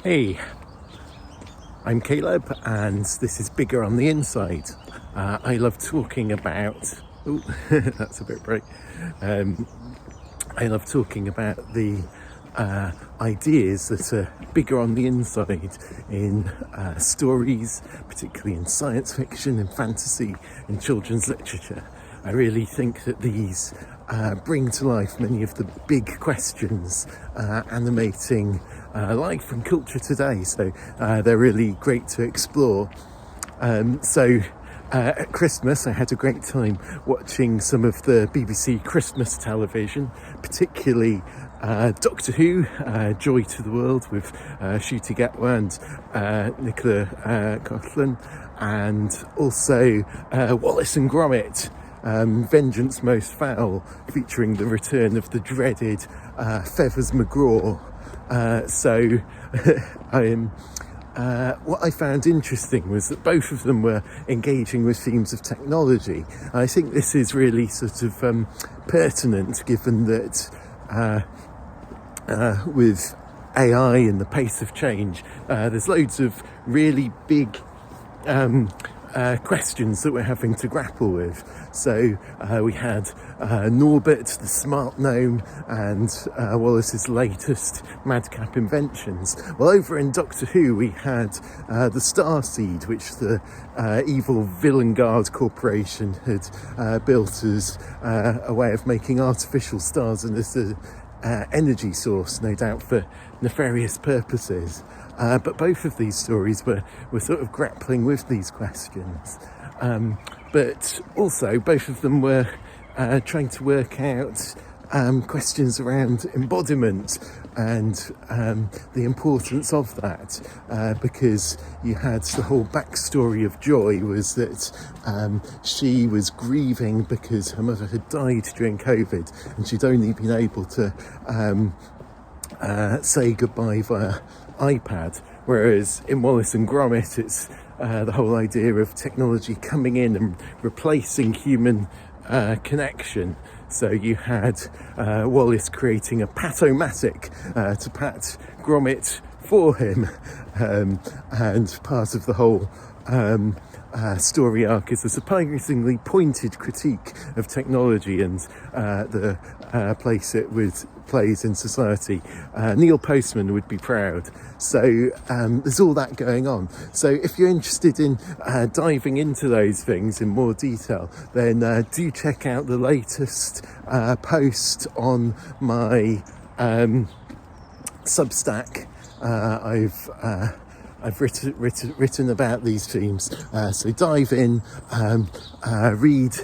Hey, I'm Caleb, and this is Bigger on the Inside. I love talking about. Oh, that's a bit bright. I love talking about the ideas that are bigger on the inside in stories, particularly in science fiction and fantasy and children's literature. I really think that these bring to life many of the big questions animating life and culture today. So they're really great to explore. At Christmas, I had a great time watching some of the BBC Christmas television, particularly Doctor Who, Joy to the World with Ncuti Gatwa and Nicola Coughlan, and also Wallace and Gromit, Vengeance Most Foul, featuring the return of the dreaded Feathers McGraw. What I found interesting was that both of them were engaging with themes of technology. I think this is really sort of pertinent, given that with AI and the pace of change, there's loads of really big questions that we're having to grapple with. So we had Norbert, the smart gnome, and Wallace's latest madcap inventions. Well, over in Doctor Who, we had the Starseed, which the evil Villain Guard Corporation had built as a way of making artificial stars and as an energy source, no doubt for nefarious purposes. But both of these stories were sort of grappling with these questions. But also both of them were trying to work out questions around embodiment and the importance of that, because you had the whole backstory of Joy was that she was grieving because her mother had died during COVID and she'd only been able to say goodbye via iPad, whereas in Wallace and Gromit it's the whole idea of technology coming in and replacing human connection. So you had Wallace creating a pat-o-matic to pat Gromit for him, and part of the whole story arc is a surprisingly pointed critique of technology and the place it plays in society. Neil Postman would be proud. So there's all that going on. So if you're interested in diving into those things in more detail, then do check out the latest post on my Substack. I've written about these themes, so dive in, read,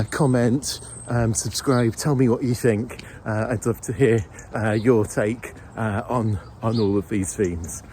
comment, subscribe, tell me what you think. I'd love to hear your take on all of these themes.